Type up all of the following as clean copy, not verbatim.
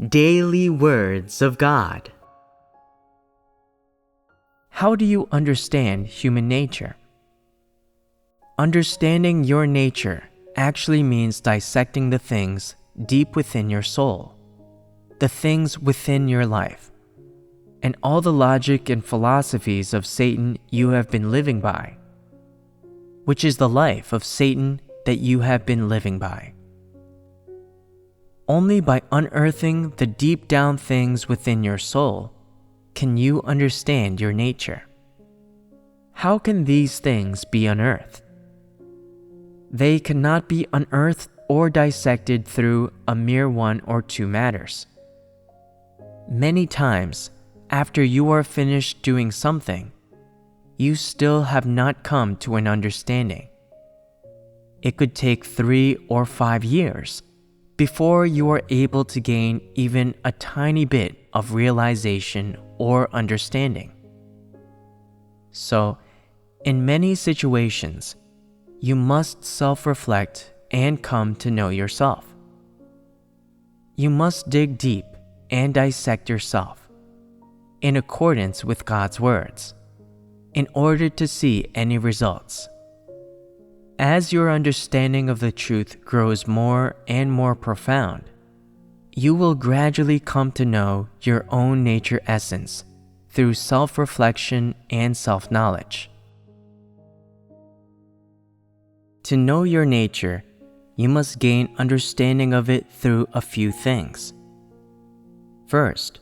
Daily Words of God. How do you understand human nature? Understanding your nature actually means dissecting the things deep within your soul, the things within your life, and all the logic and philosophies of Satan you have been living by, which is the life of Satan that you have been living by. Only by unearthing the deep down things within your soul can you understand your nature. How can these things be unearthed? They cannot be unearthed or dissected through a mere one or two matters. Many times, after you are finished doing something, you still have not come to an understanding. It could take 3 or 5 years before you are able to gain even a tiny bit of realization or understanding. So, in many situations, you must self-reflect and come to know yourself. You must dig deep and dissect yourself, in accordance with God's words, in order to see any results. As your understanding of the truth grows more and more profound, you will gradually come to know your own nature essence through self-reflection and self-knowledge. To know your nature, you must gain understanding of it through a few things. First,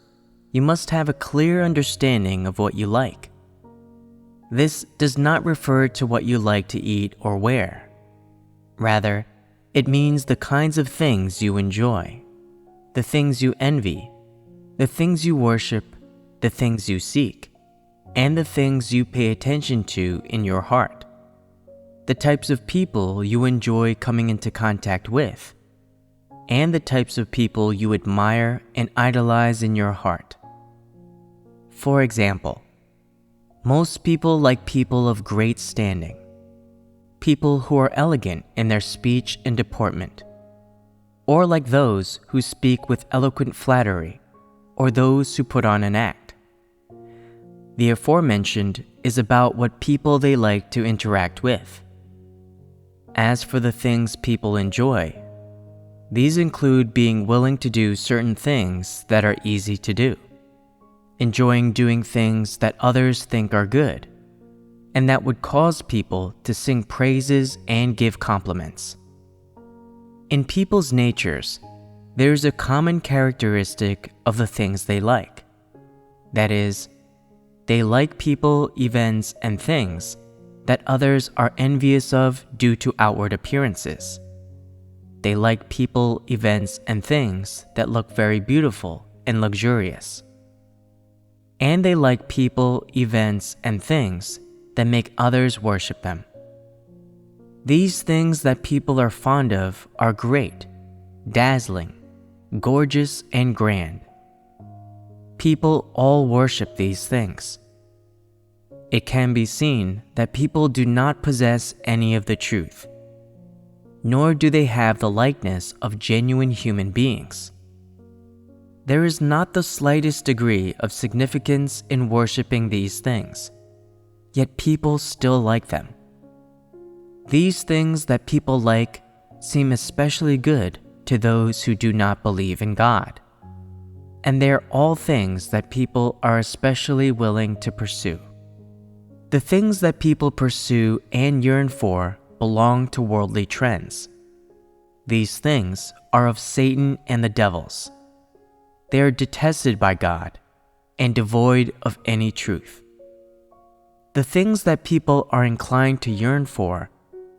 you must have a clear understanding of what you like. This does not refer to what you like to eat or wear. Rather, it means the kinds of things you enjoy, the things you envy, the things you worship, the things you seek, and the things you pay attention to in your heart, the types of people you enjoy coming into contact with, and the types of people you admire and idolize in your heart. For example, most people like people of great standing, people who are elegant in their speech and deportment, or like those who speak with eloquent flattery, or those who put on an act. The aforementioned is about what people they like to interact with. As for the things people enjoy, these include being willing to do certain things that are easy to do, enjoying doing things that others think are good, and that would cause people to sing praises and give compliments. In people's natures, there's a common characteristic of the things they like. That is, they like people, events, and things that others are envious of due to outward appearances. They like people, events, and things that look very beautiful and luxurious. And they like people, events, and things that make others worship them. These things that people are fond of are great, dazzling, gorgeous, and grand. People all worship these things. It can be seen that people do not possess any of the truth, nor do they have the likeness of genuine human beings. There is not the slightest degree of significance in worshiping these things, yet people still like them. These things that people like seem especially good to those who do not believe in God, and they are all things that people are especially willing to pursue. The things that people pursue and yearn for belong to worldly trends. These things are of Satan and the devils. They are detested by God and devoid of any truth. The things that people are inclined to yearn for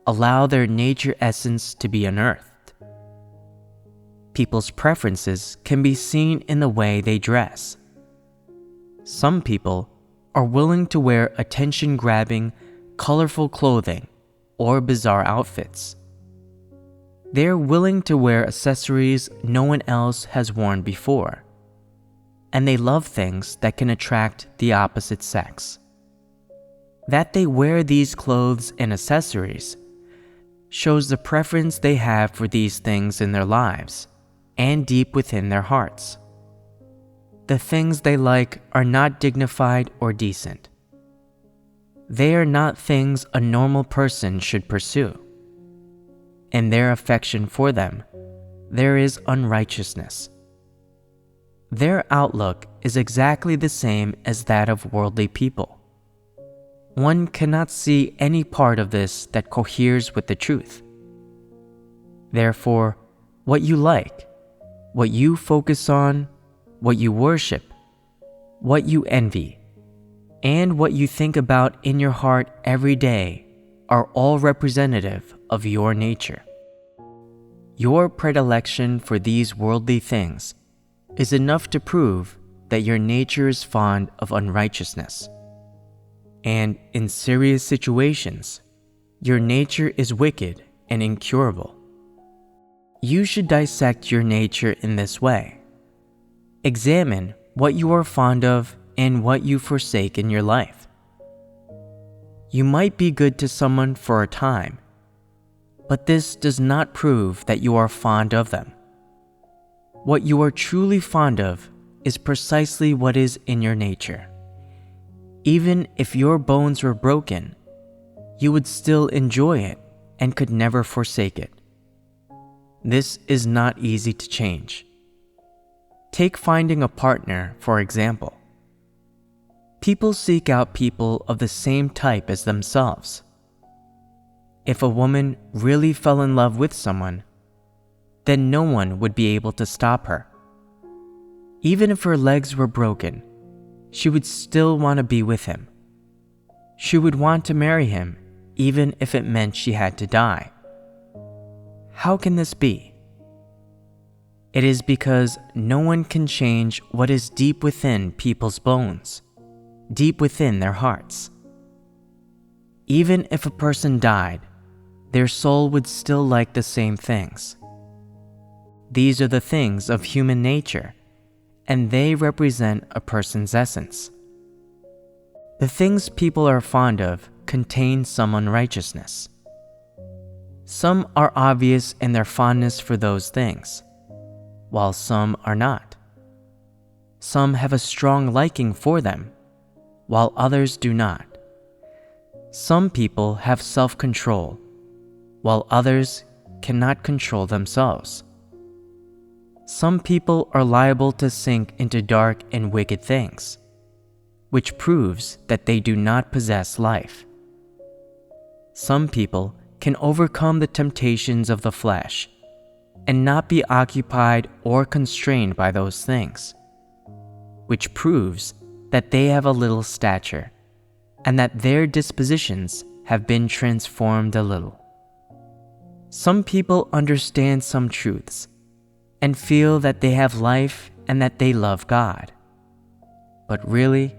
allow their nature essence to be unearthed. People's preferences can be seen in the way they dress. Some people are willing to wear attention-grabbing, colorful clothing or bizarre outfits. They are willing to wear accessories no one else has worn before, and they love things that can attract the opposite sex. That they wear these clothes and accessories shows the preference they have for these things in their lives and deep within their hearts. the things they like are not dignified or decent. They are not things a normal person should pursue. In their affection for them, there is unrighteousness. Their outlook is exactly the same as that of worldly people. One cannot see any part of this that coheres with the truth. Therefore, what you like, what you focus on, what you worship, what you envy, and what you think about in your heart every day are all representative of your nature. Your predilection for these worldly things is enough to prove that your nature is fond of unrighteousness. And in serious situations, your nature is wicked and incurable. You should dissect your nature in this way. Examine what you are fond of and what you forsake in your life. You might be good to someone for a time, but this does not prove that you are fond of them. What you are truly fond of is precisely what is in your nature. Even if your bones were broken, you would still enjoy it and could never forsake it. This is not easy to change. Take finding a partner, for example. People seek out people of the same type as themselves. If a woman really fell in love with someone, then no one would be able to stop her. Even if her legs were broken, she would still want to be with him. She would want to marry him, even if it meant she had to die. How can this be? It is because no one can change what is deep within people's bones, deep within their hearts. Even if a person died, their soul would still like the same things. These are the things of human nature, and they represent a person's essence. The things people are fond of contain some unrighteousness. Some are obvious in their fondness for those things, while some are not. Some have a strong liking for them, while others do not. Some people have self-control, while others cannot control themselves. Some people are liable to sink into dark and wicked things, which proves that they do not possess life. Some people can overcome the temptations of the flesh and not be occupied or constrained by those things, which proves that they have a little stature and that their dispositions have been transformed a little. Some people understand some truths and feel that they have life and that they love God. But really,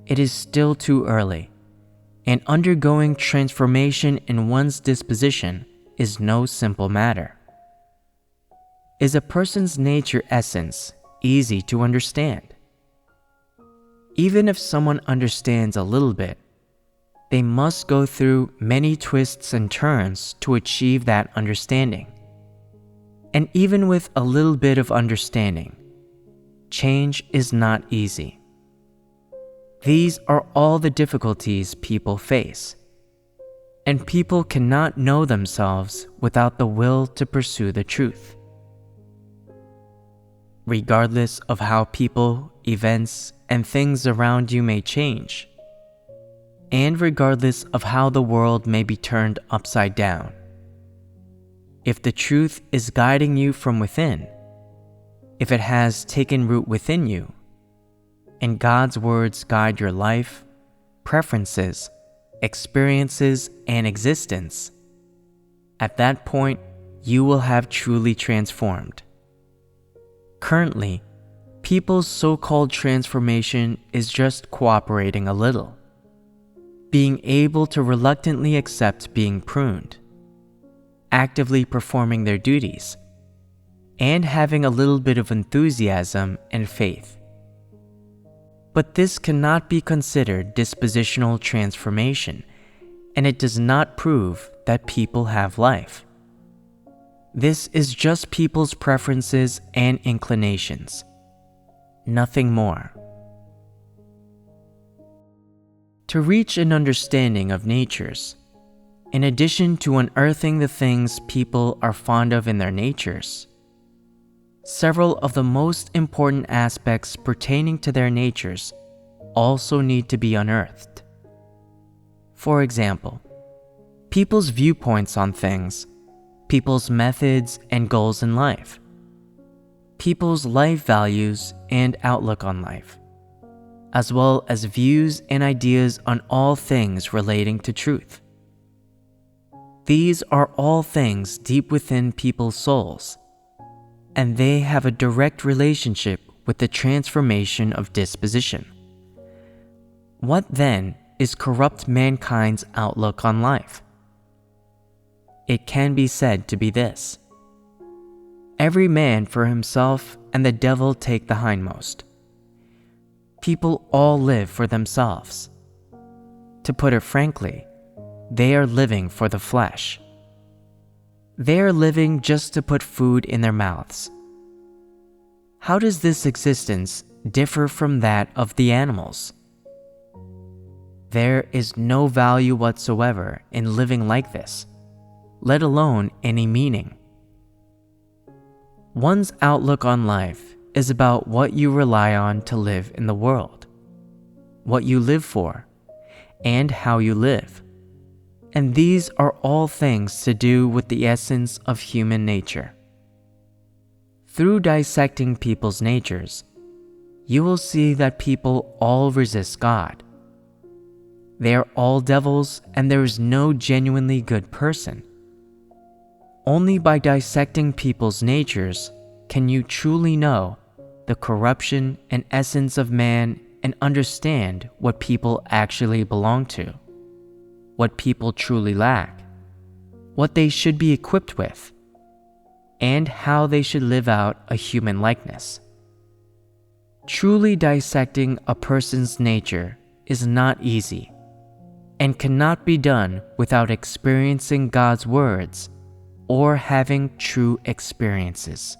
it is still too early, and undergoing transformation in one's disposition is no simple matter. Is a person's nature essence easy to understand? Even if someone understands a little bit, they must go through many twists and turns to achieve that understanding. And even with a little bit of understanding, change is not easy. These are all the difficulties people face, and people cannot know themselves without the will to pursue the truth. Regardless of how people, events, and things around you may change, and regardless of how the world may be turned upside down, if the truth is guiding you from within, if it has taken root within you, and God's words guide your life, preferences, experiences, and existence, at that point you will have truly transformed. Currently, people's so-called transformation is just cooperating a little, being able to reluctantly accept being pruned, actively performing their duties, and having a little bit of enthusiasm and faith. But this cannot be considered dispositional transformation, and it does not prove that people have life. This is just people's preferences and inclinations. nothing more. To reach an understanding of natures, in addition to unearthing the things people are fond of in their natures, several of the most important aspects pertaining to their natures also need to be unearthed. For example, people's viewpoints on things, people's methods and goals in life, people's life values and outlook on life, as well as views and ideas on all things relating to truth. These are all things deep within people's souls, and they have a direct relationship with the transformation of disposition. What then is corrupt mankind's outlook on life? It can be said to be this: every man for himself and the devil take the hindmost. People all live for themselves. To put it frankly, they are living for the flesh. They are living just to put food in their mouths. How does this existence differ from that of the animals? There is no value whatsoever in living like this, let alone any meaning. One's outlook on life is about what you rely on to live in the world, what you live for, and how you live. And these are all things to do with the essence of human nature. Through dissecting people's natures, you will see that people all resist God. They are all devils, and there is no genuinely good person. Only by dissecting people's natures can you truly know the corruption and essence of man and understand what people actually belong to, what people truly lack, what they should be equipped with, and how they should live out a human likeness. Truly dissecting a person's nature is not easy and cannot be done without experiencing God's words or having true experiences.